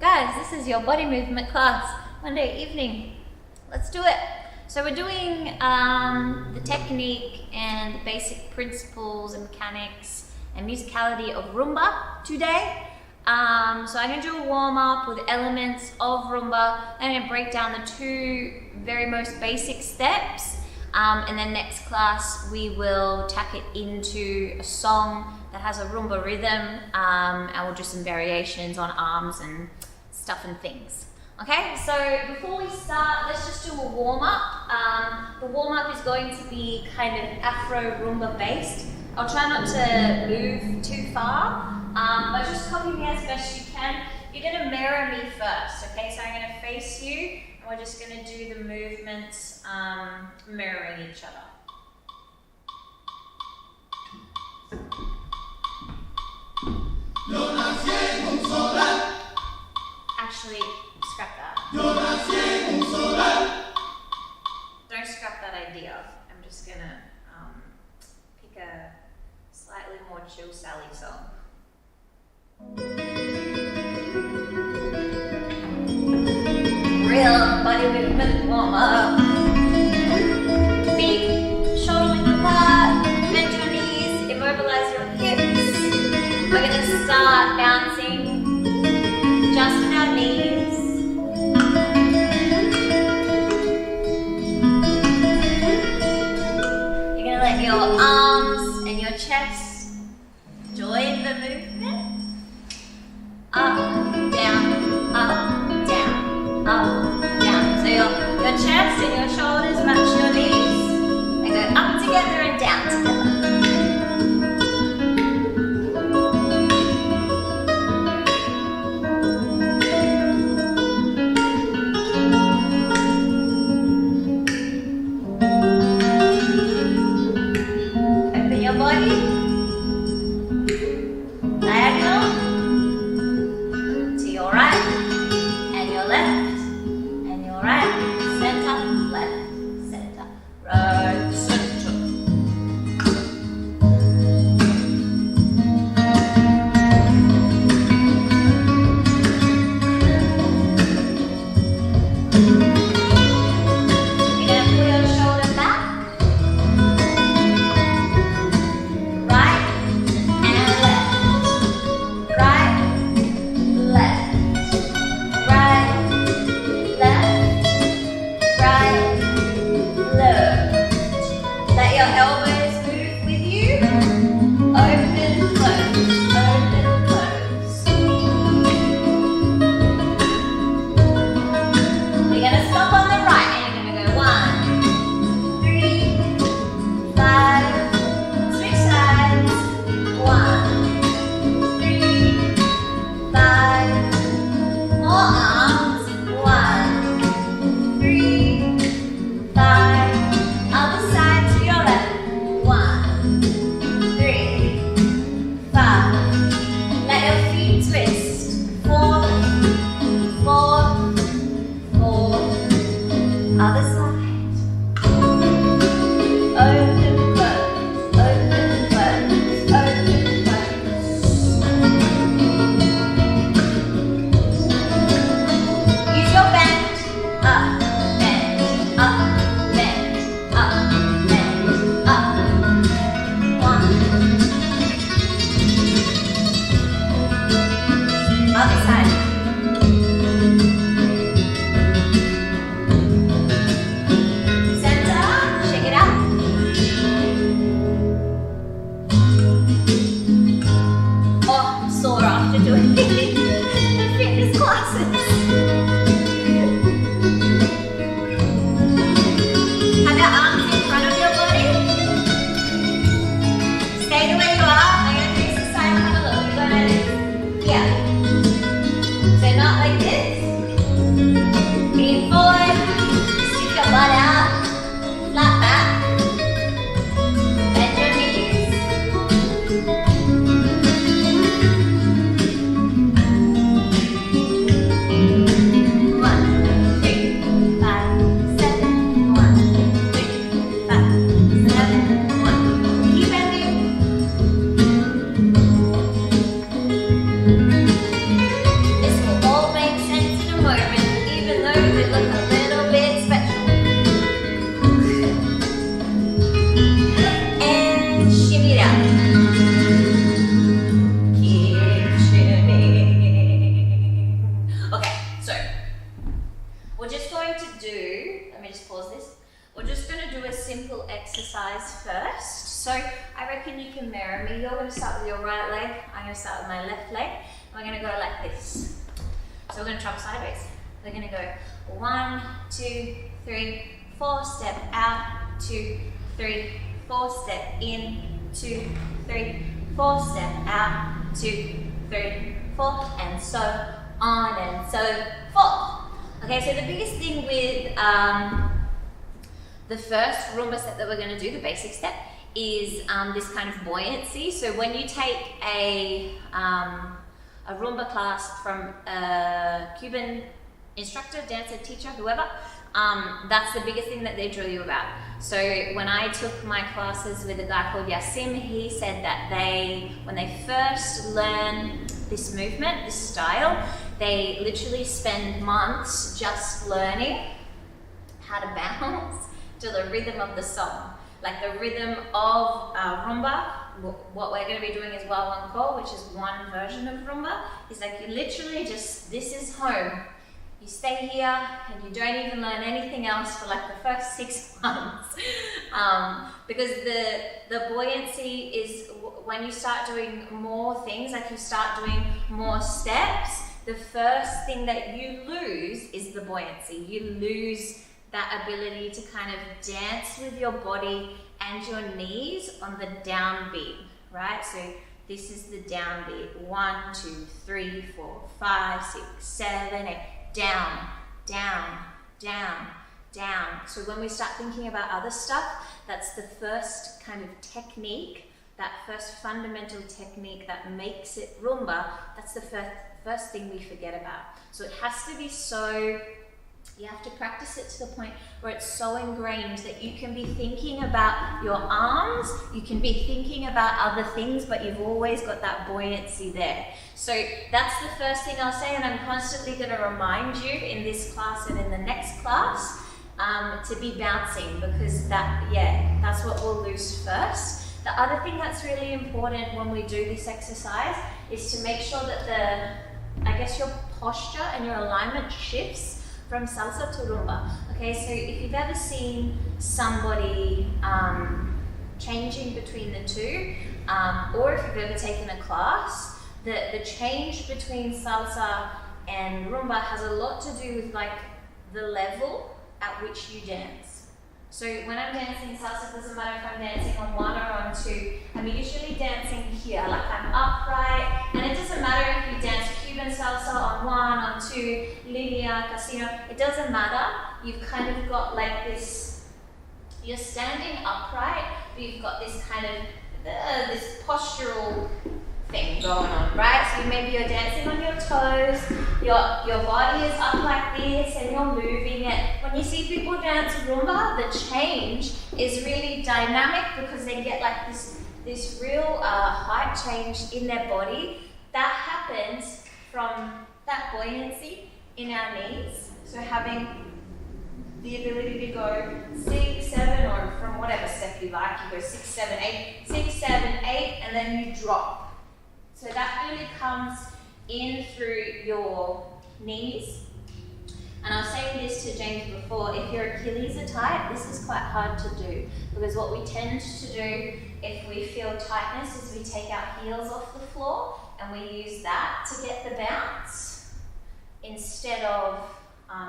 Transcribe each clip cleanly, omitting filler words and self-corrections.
Guys, this is your body movement class, Monday evening. Let's do it. So we're doing the technique and the basic principles and mechanics and musicality of Rumba today. So I'm going to do a warm-up with elements of Rumba. I'm going to break down the two very most basic steps. And then next class we will tack it into a song that has a Rumba rhythm, and we'll do some variations on arms and stuff and things. Okay, so before we start, let's just do a warm-up. The warm-up is going to be kind of Afro Rumba based. I'll try not to move too far, but just copy me as best you can. You're going to mirror me first, okay? So I'm going to face you, and we're just going to do the movements mirroring each other. Actually, scrap that. Don't scrap that idea. I'm just going to pick a slightly more chill Sally song. Real body movement warm up. Feet, shoulder width apart, bend your knees, immobilize your hips. We're going to start bouncing just in our knees. You're going to let your arms and your chest join the movement. Up, down, up, down, up, down. So your chest and your shoulders match your knees. They go up together and down together. Open your body. Diagonal. To your right. And your left. And your right. Center. Left. Center. Right. Center. You're going to pull your shoulder back. Right and left. Right, left. Right, left. Right, left. Let your elbows move with you. Open, close. Open, close. You're going to stop on the right and you're going to go 1, 3, 5, switch sides. 1, 3, 5, more arms. 1, 3, 5, other side to your left. 1, 3, 5. Let your feet twist. 4, 4, 4. Other side. Open, close, open, close, open, close. Use your bend. Up, bend, up, bend, up, bend, up. 1. Other side. Center, shake it out. Oh, I'm sore after doing the fitness classes. Have your arms in front of your body. Stay the way you are. I'm going to face the side and have a look. We're going to, yeah. So not like this. Lean forward. Stick your butt out. Flat back. Bend your knees. your right leg. I'm going to start with my left leg. And we're going to go like this. So we're going to chop sideways. We're going to go 1, 2, 3, 4, step out, 2, 3, 4, step in, 2, 3, 4, step out, 2, 3, 4, and so on and so forth. Okay, so the biggest thing with the first Rumba step that we're going to do, the basic step, is this kind of buoyancy. So when you take a Rumba class from a Cuban instructor, dancer, teacher, whoever, that's the biggest thing that they drill you about. So when I took my classes with a guy called Yasim, he said that when they first learn this movement, this style, they literally spend months just learning how to bounce to the rhythm of the song. Like the rhythm of Rumba, what we're going to be doing is on2, which is one version of Rumba, is like you literally just, this is home. You stay here and you don't even learn anything else for like the first 6 months. Because the buoyancy is when you start doing more things, like you start doing more steps, the first thing that you lose is the buoyancy. You lose that ability to kind of dance with your body and your knees on the downbeat, right? So this is the downbeat. 1, 2, 3, 4, 5, 6, 7, 8. Down, down, down, down. So when we start thinking about other stuff, that's the first kind of technique, that first fundamental technique that makes it Rumba. That's the first thing we forget about. So it has to be so, you have to practice it to the point where it's so ingrained that you can be thinking about your arms, you can be thinking about other things, but you've always got that buoyancy there. So that's the first thing I'll say, and I'm constantly going to remind you in this class and in the next class to be bouncing, because that's what we'll lose first. The other thing that's really important when we do this exercise is to make sure that your posture and your alignment shifts from salsa to Rumba. Okay, so if you've ever seen somebody changing between the two, or if you've ever taken a class, the change between salsa and Rumba has a lot to do with like the level at which you dance. So when I'm dancing salsa, it doesn't matter if I'm dancing on 1 or on 2, I'm usually dancing here, like I'm upright, and it doesn't matter if you dance Cuban salsa on 1, on 2, linear, casino, it doesn't matter. You've kind of got like this, you're standing upright, but you've got this kind of, this postural thing going on, right? So maybe you're dancing on your toes, your body is up like this and you're moving it. When you see people dance Rumba, the change is really dynamic because they get like this real height change in their body. That happens from that buoyancy in our knees. So having the ability to go 6, 7, or from whatever step you like, you go 6, 7, 8, 6, 7, 8, and then you drop. So that really comes in through your knees. And I was saying this to James before, if your Achilles are tight, this is quite hard to do, because what we tend to do if we feel tightness is we take our heels off the floor and we use that to get the bounce instead of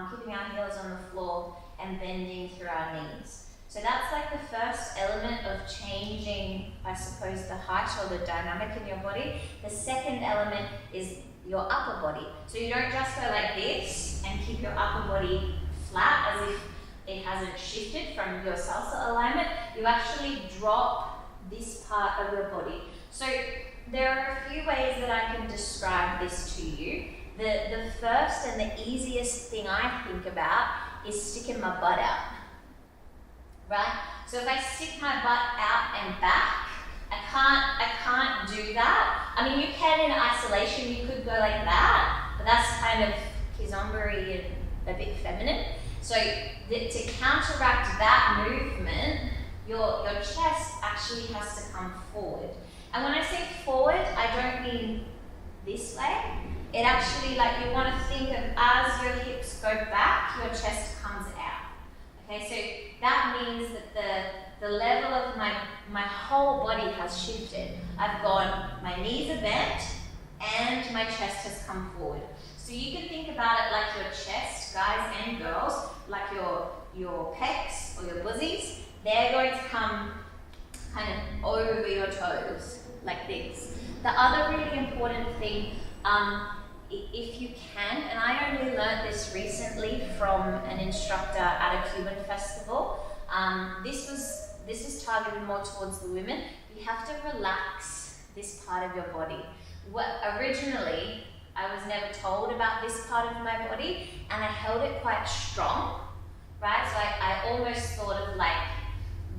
keeping our heels on the floor and bending through our knees. So that's like the first element of changing, I suppose, the height or the dynamic in your body. The second element is your upper body. So you don't just go like this and keep your upper body flat as if it hasn't shifted from your salsa alignment. You actually drop this part of your body. So there are a few ways that I can describe this to you. The first and the easiest thing I think about is sticking my butt out. Right? So if I stick my butt out and back, I can't do that. I mean, you can in isolation, you could go like that, but that's kind of kizomba-y and a bit feminine. So to counteract that movement, your chest actually has to come forward. And when I say forward, I don't mean this way. It actually, like, you want to think of as your hips go back, your chest comes out. Okay, so that means that the level of my whole body has shifted. I've gone, my knees are bent and my chest has come forward. So you can think about it like your chest, guys and girls, like your pecs or your bussies. They're going to come kind of over your toes, like this. The other really important thing, if you can, and I only learned this recently from an instructor at a Cuban festival, this was targeted more towards the women. You have to relax this part of your body. Originally, I was never told about this part of my body, and I held it quite strong, right? So I almost thought of like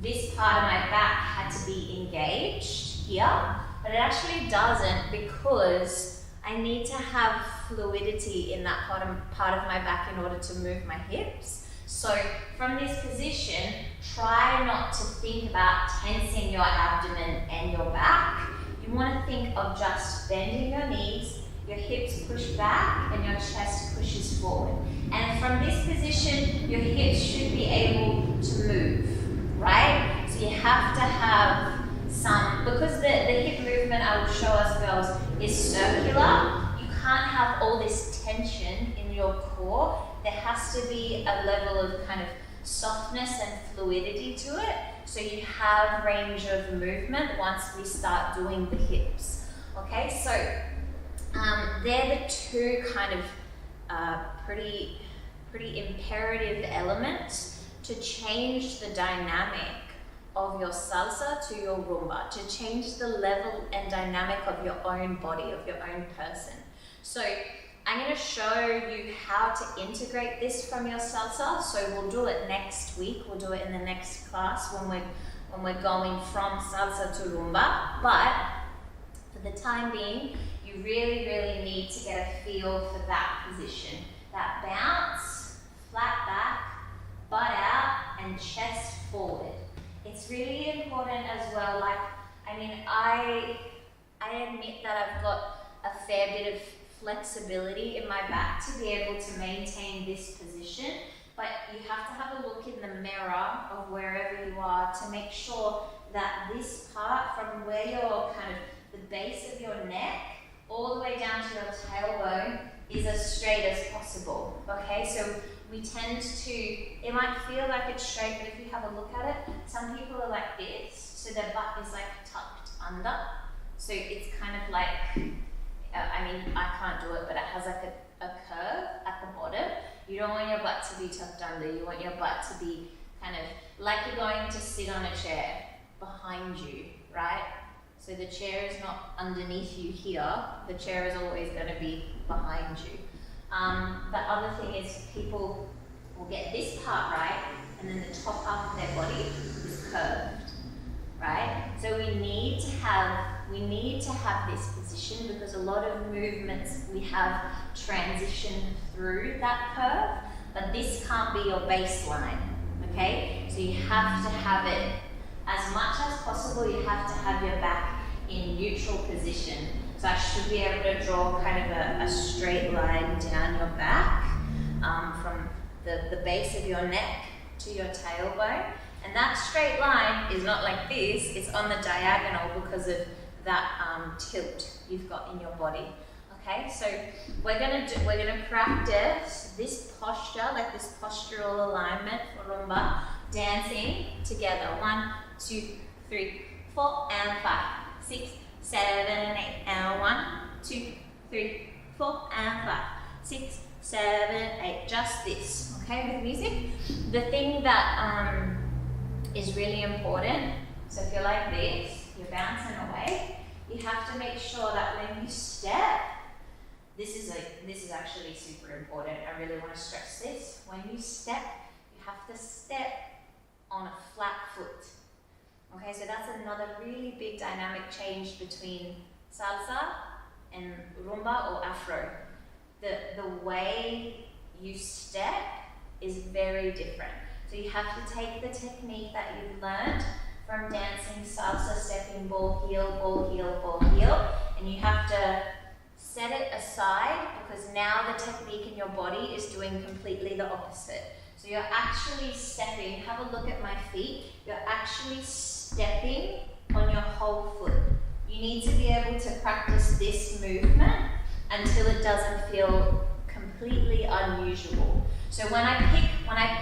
this part of my back had to be engaged here, but it actually doesn't, because I need to have fluidity in that part of my back in order to move my hips. So from this position, try not to think about tensing your abdomen and your back. You want to think of just bending your knees, your hips push back, and your chest pushes forward. And from this position, your hips should be able to move, right? So you have to have some, because the hip movement I will show us, girls, is circular. You can't have all this tension in your core. There has to be a level of kind of softness and fluidity to it, so you have range of movement once we start doing the hips. Okay, so they're the two kind of pretty imperative elements to change the dynamic of your salsa to your rumba, to change the level and dynamic of your own body, of your own person. So I'm going to show you how to integrate this from your salsa. So we'll do it next week. We'll do it in the next class when we're going from salsa to rumba. But for the time being, you really, really need to get a feel for that position. That bounce, flat back, butt out, and chest forward. It's really important as well. Like, I mean, I admit that I've got a fair bit of flexibility in my back to be able to maintain this position, but you have to have a look in the mirror of wherever you are to make sure that this part from where you're kind of the base of your neck all the way down to your tailbone is as straight as possible. Okay, so we tend to, it might feel like it's straight, but if you have a look at it, some people are like this, so their butt is like tucked under. So it's kind of like, I mean, I can't do it, but it has like a curve at the bottom. You don't want your butt to be tucked under. You want your butt to be kind of like you're going to sit on a chair behind you, right? So the chair is not underneath you here. The chair is always going to be behind you. The other thing is people will get this part right, and then the top half of their body is curved, right? So we need to have this position, because a lot of movements we have transition through that curve, but this can't be your baseline, okay? So you have to have it as much as possible. You have to have your back in neutral position. So I should be able to draw kind of a straight line down your back from the base of your neck to your tailbone. And that straight line is not like this, it's on the diagonal because of that tilt you've got in your body. Okay, so we're gonna practice this posture, like this postural alignment for rumba, dancing together. 1, 2, 3, 4, and 5, 6, 7, 8, and 1, 2, 3, 4, and 5, 6, 7, 8. Just this, okay, with music. The thing that is really important. So if you're like this, you're bouncing away. You have to make sure that when you step, this is actually super important. I really want to stress this. When you step, you have to step on a flat foot. Okay, so that's another really big dynamic change between salsa and rumba or afro. The way you step is very different. So you have to take the technique that you've learned from dancing salsa, stepping ball, heel, ball, heel, ball, heel, and you have to set it aside, because now the technique in your body is doing completely the opposite. So So you're actually stepping, have a look at my feet, you're actually stepping on your whole foot. You need to be able to practice this movement until it doesn't feel completely unusual. So when I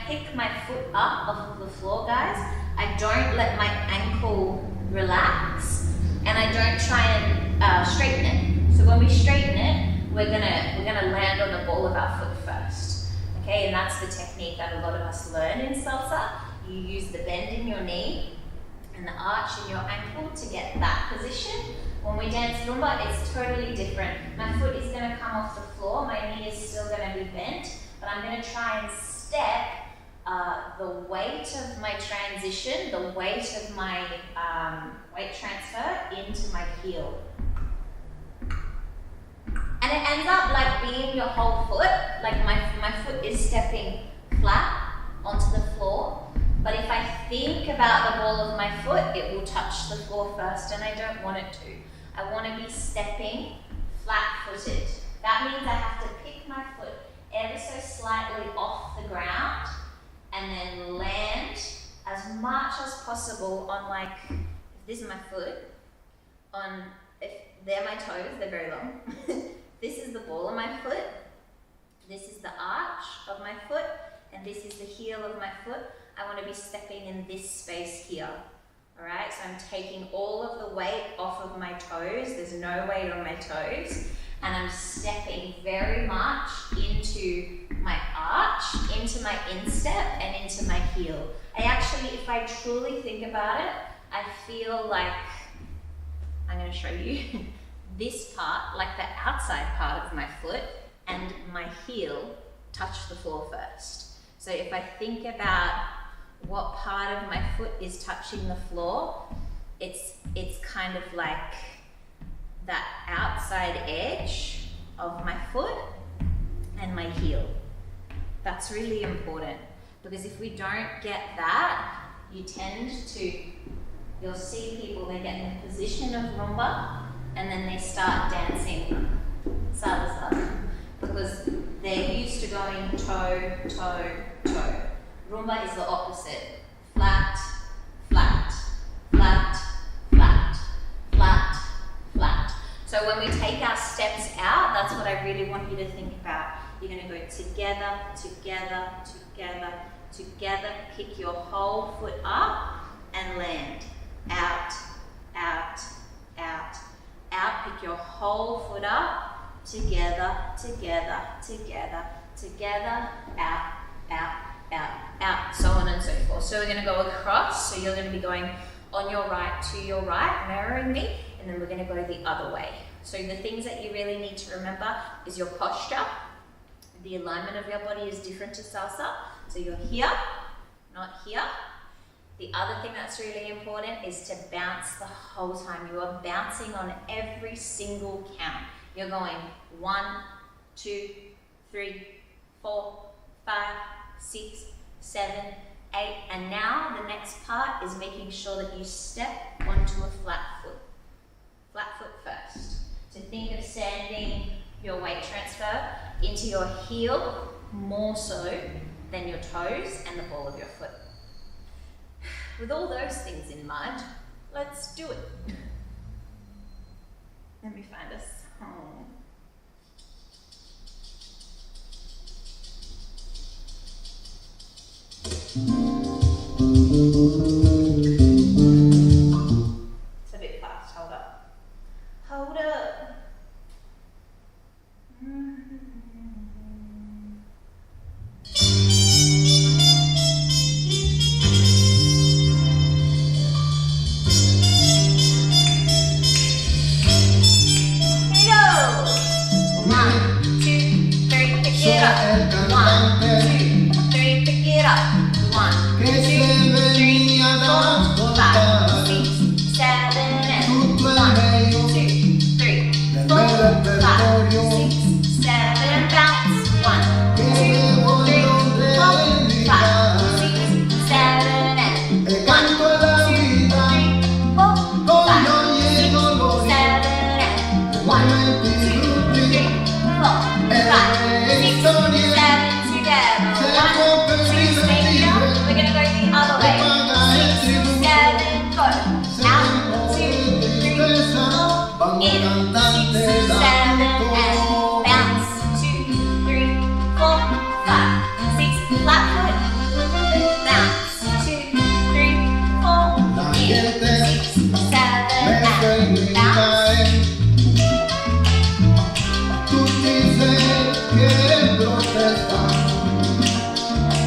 pick my foot up off of the floor, guys, I don't let my ankle relax and I don't try and straighten it. So when we straighten it, we're gonna land on the ball of our foot first. Okay, and that's the technique that a lot of us learn in salsa. You use the bend in your knee and the arch in your ankle to get that position. When we dance Rumba, it's totally different. My foot is gonna come off the floor, my knee is still gonna be bent, but I'm gonna try and step the weight of my transition, the weight of my weight transfer into my heel. And it ends up like being your whole foot, like my foot is stepping flat onto the floor. But if I think about the ball of my foot, it will touch the floor first, and I don't want it to. I want to be stepping flat-footed. That means I have to pick my foot ever so slightly off the ground and then land as much as possible on, like, if this is my foot, if they're my toes, they're very long. This is the ball of my foot, this is the arch of my foot, and this is the heel of my foot. I want to be stepping in this space here. Alright, so I'm taking all of the weight off of my toes, there's no weight on my toes, and I'm stepping very much into my arch, into my instep, and into my heel. I actually, if I truly think about it, I feel like, I'm going to show you, this part, like the outside part of my foot and my heel touch the floor first. So if I think about what part of my foot is touching the floor, it's kind of like that outside edge of my foot and my heel. That's really important, because if we don't get that, you'll see people, they get in a position of rumba and then they start dancing salsa because they're used to going toe, toe, toe. Rumba is the opposite. Flat, flat, flat, flat, flat, flat. So when we take our steps out, that's what I really want you to think about. You're going to go together, together, together, together, pick your whole foot up and land. Out, out, out, out, pick your whole foot up, together, together, together, together, out, out, out, out, so on and so forth. So we're going to go across, so you're going to be going on your right to your right, mirroring me, and then we're going to go the other way. So the things that you really need to remember is your posture. The alignment of your body is different to salsa, so you're here, not here. The other thing that's really important is to bounce the whole time. You are bouncing on every single count. You're going 1, 2, 3, 4, 5, 6, 7, 8, and now the next part is making sure that you step onto a flat foot. Flat foot first. So think of sending your weight transfer into your heel more so than your toes and the ball of your foot. With all those things in mind, let's do it. Let me find a song. It's a bit fast, hold up. Hold up. que protesta.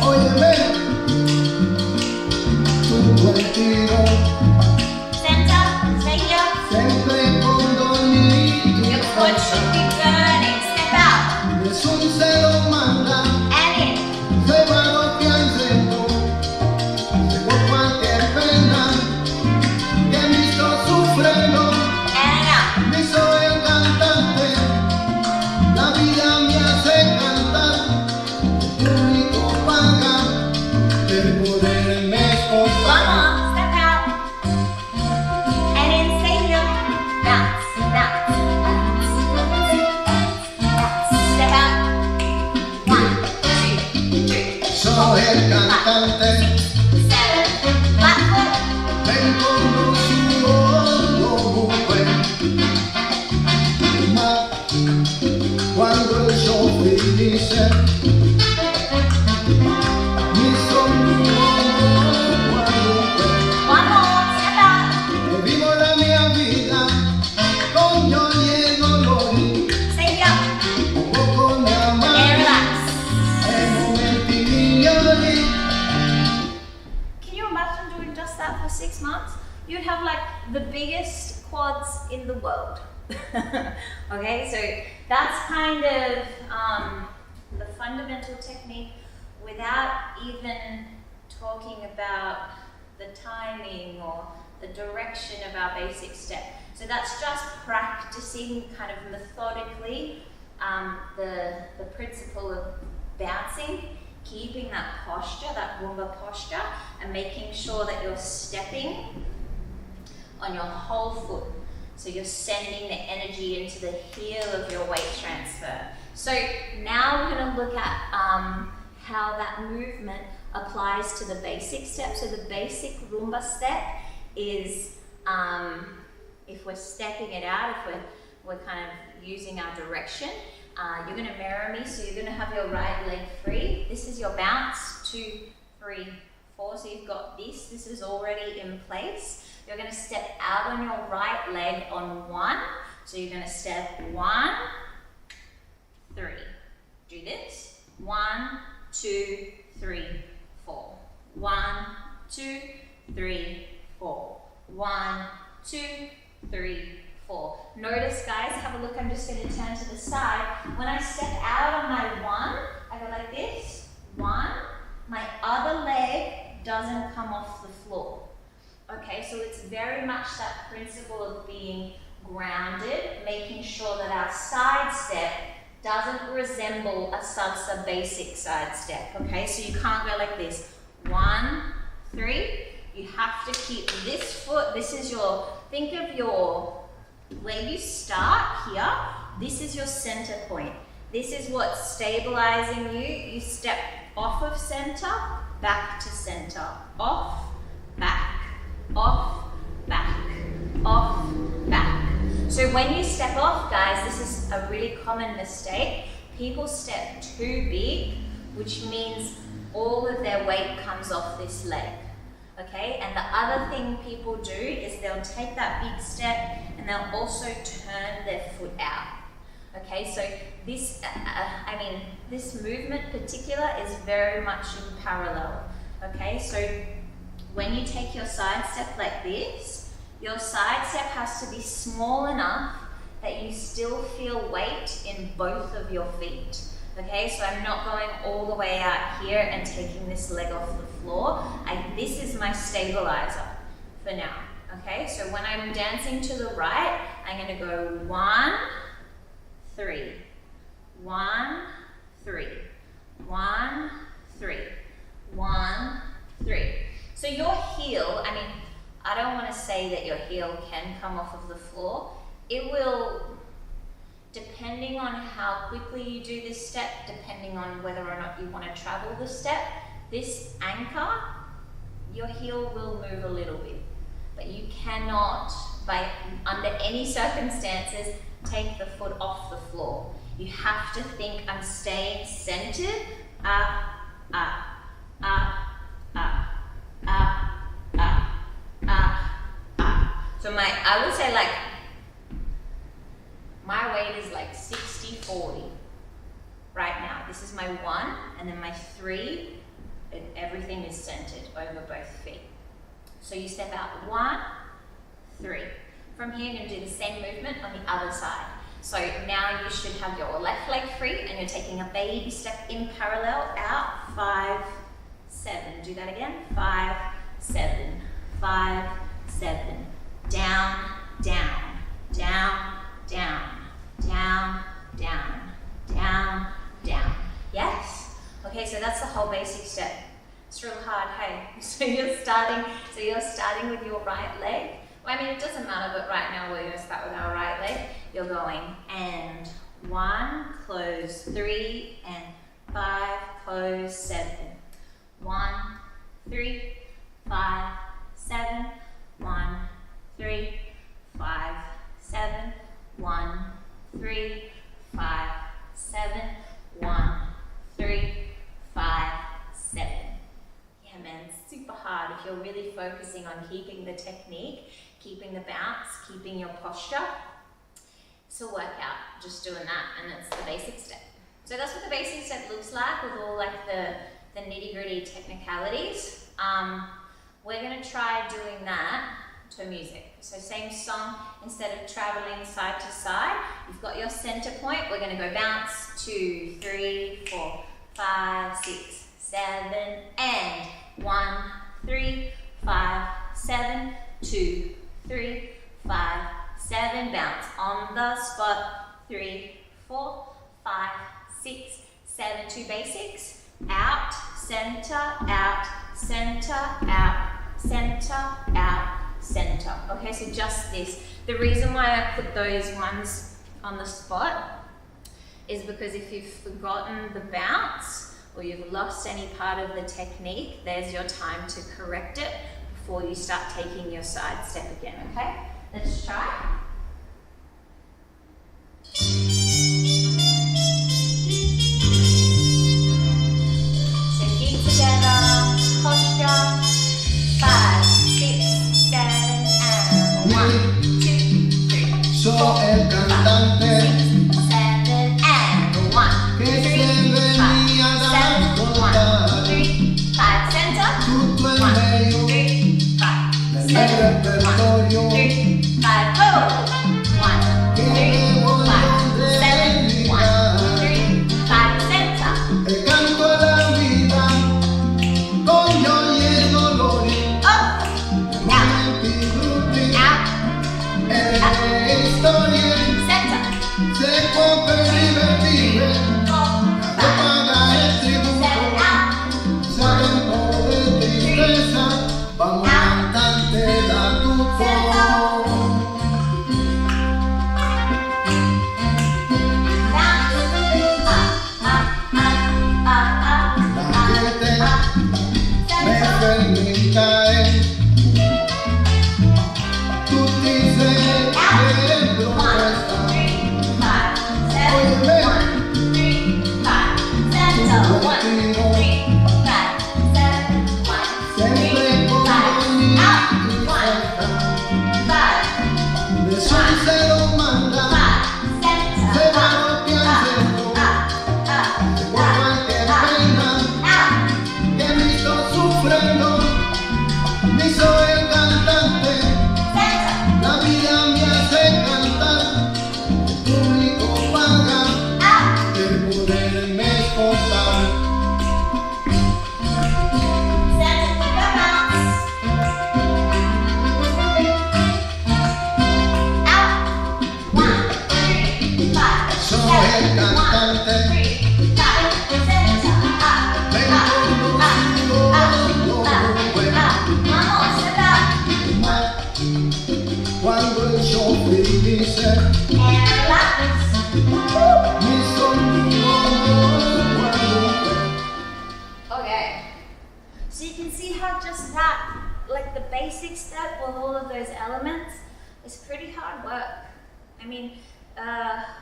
Óyeme, tu buen tiro. Center, stay here. Siempre con dolor. Your foot should be burning. Step out. Es un cero manda. And in. Se va lo que al centro. Por cualquier pena que me hizo sufriendo. And out. Me soy el cantante. La vida me hace cantar. El único paga. El poder me One escopa. more. Step out. And in. Stay here. Bounce. Bounce. Bounce. Step out. 1, 2, 3. Soy el cantante. 7. Flat foot. Ven con su hombro, mujer. Ma, cuando el show finalice, mi son One more. Step out. yo vivo la mia vida con gioia e dolori, Stay here. un poco mi And amare relax. e momenti migliori. Can you imagine doing just that for 6 months? You'd have like the biggest quads in the world. Okay, so that's kind of the fundamental technique without even talking about the timing or the direction of our basic step. So that's just practicing kind of methodically the principle of bouncing, keeping that posture, that Roomba posture, and making sure that you're stepping on your whole foot. So you're sending the energy into the heel of your weight transfer. So now we're going to look at how that movement applies to the basic step. So the basic Roomba step is if we're stepping it out, if we're kind of using our direction, you're going to mirror me. So you're going to have your right leg free. This is your bounce, 2, 3, 4. So you've got this. This is already in place. You're going to step out on your right leg on 1. So you're going to step 1, 3. Do this. 1, 2, 3, 4. 1, 2, 3, 4. 1, 2, 3, 4. Notice, guys, have a look. I'm just going to turn to the side. When I step out on my 1, I go like this. 1. My other leg doesn't come off the floor. Okay, so it's very much that principle of being grounded, making sure that our side step doesn't resemble a salsa basic side step. Okay, so you can't go like this. 1, 3. You have to keep this foot. This is your, think of your, where you start here, this is your center point. This is what's stabilizing you. You step off of center, back to center. Off, back. Off, back, off, back. So when you step off, guys, this is a really common mistake. People step too big, which means all of their weight comes off this leg. Okay, and the other thing people do is they'll take that big step and they'll also turn their foot out. Okay, so this, this movement particular is very much in parallel. Okay, so when you take your side step like this, your side step has to be small enough that you still feel weight in both of your feet. Okay, so I'm not going all the way out here and taking this leg off the floor. This is my stabilizer for now. Okay, so when I'm dancing to the right, I'm going to go 1, 3, 1, 3, 1, 3, 1, 3. So your heel, I don't want to say that your heel can come off of the floor. It will, depending on how quickly you do this step, depending on whether or not you want to travel the step, this anchor, your heel will move a little bit. But you cannot, under any circumstances, take the foot off the floor. You have to think, I'm staying centered, up, up, up, up, up, up, up, up. So I would say my weight is like 60-40. right now. This is my 1, and then my 3, and everything is centered over both feet. So you step out 1, 3. From here, you're going to do the same movement on the other side. So now you should have your left leg free, and you're taking a baby step in parallel, out, 5, 7. Do that again, 5, 7, 5, 7. Down, down, down, down, down, down, down, down. Yes? Okay, so that's the whole basic step. It's real hard, hey? So you're starting with your right leg. Well, I mean, it doesn't matter, but right now we're going to start with our right leg. You're going and 1, close, 3, and 5, close, 7. 1, 3, 5, 7, 1, 3, 5, 7, 1, 3, 5, 7, 1, 3, 5, 7. Yeah, man, it's super hard if you're really focusing on keeping the technique, keeping the bounce, keeping your posture. It's a workout, just doing that, and that's the basic step. So that's what the basic step looks like with all like the nitty-gritty technicalities. We're going to try doing that to music. So same song, instead of traveling side to side, you've got your center point. We're going to go bounce 2, 3, 4, 5, 6, 7, and 1, 3, 5, 7, 2, 3, 5, 7, bounce on the spot, 3, 4, 5, 6, 7, 2 basics, out, center, out, center, out, center, out, center. Okay, so just this. The reason why I put those ones on the spot is because if you've forgotten the bounce or you've lost any part of the technique, there's your time to correct it before you start taking your side step again, okay? Let's try. So feet together, posture, 5, 6, 7, and 1, 2, 3, Soy 4, el 5, cantante 6, 7, and 1, que 3, se 5, venía a 7, 1, contar 3, 5, center, tutto el 1, meglio 3, 5, del 7, 1, repertorio 3, 5, go! 1, 3, 5, 7, 1, 3, 5, center. el canto a la vida con yo y el dolor Up, out, out, historia center. se puede divertir 4, no 5, paga el 7, tributo out, saben todo de tristeza vamos cantante da tu voz Cuando el show dice mi sonido okay, so you can see how just that, like the basic step with all of those elements, is pretty hard work. I mean,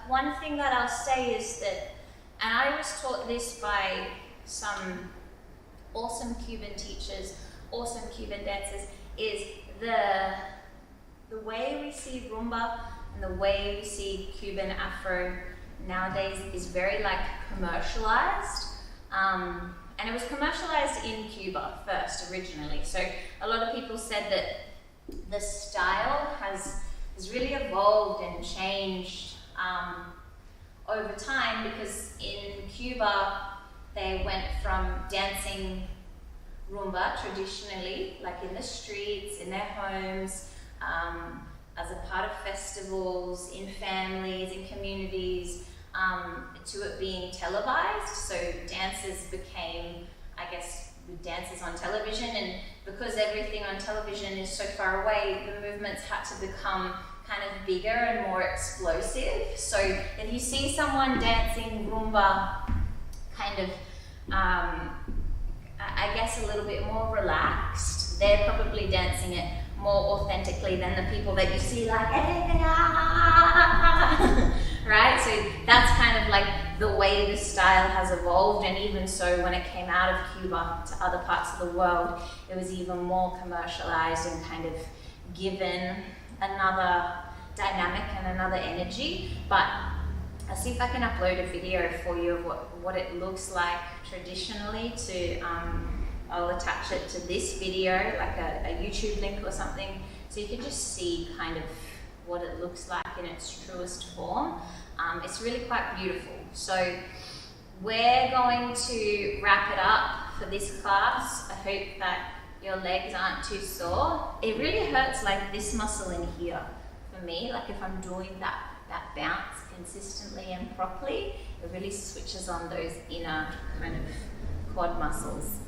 one thing that I'll say is that, and I was taught this by some awesome Cuban teachers, awesome Cuban dancers, is the way we see rumba and the way we see Cuban Afro nowadays is very like commercialized. And it was commercialized in Cuba first originally. So a lot of people said that the style has really evolved and changed over time, because in Cuba they went from dancing rumba traditionally, like in the streets, in their homes, as a part of festivals, in families, in communities, to it being televised. So dancers became, I guess, dancers on television, and because everything on television is so far away, the movements had to become kind of bigger and more explosive. So if you see someone dancing rumba kind of, I guess a little bit more relaxed, they're probably dancing it more authentically than the people that you see like, right? So that's kind of like the way the style has evolved, and even so when it came out of Cuba to other parts of the world, it was even more commercialized and kind of given another dynamic and another energy. But I'll see if I can upload a video for you of what it looks like traditionally to, I'll attach it to this video, like a YouTube link or something, so you can just see kind of what it looks like in its truest form. It's really quite beautiful. So we're going to wrap it up for this class. I hope that your legs aren't too sore. It really hurts like this muscle in here for me, like if I'm doing that bounce consistently and properly, it really switches on those inner kind of quad muscles.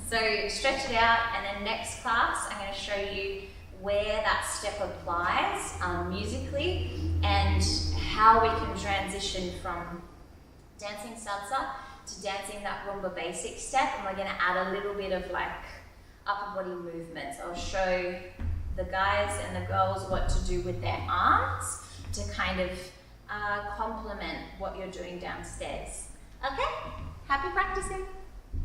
So stretch it out, and then next class I'm going to show you where that step applies musically, and how we can transition from dancing salsa to dancing that rumba basic step, and we're going to add a little bit of like upper body movements. I'll show the guys and the girls what to do with their arms to kind of complement what you're doing downstairs. Okay, happy practicing.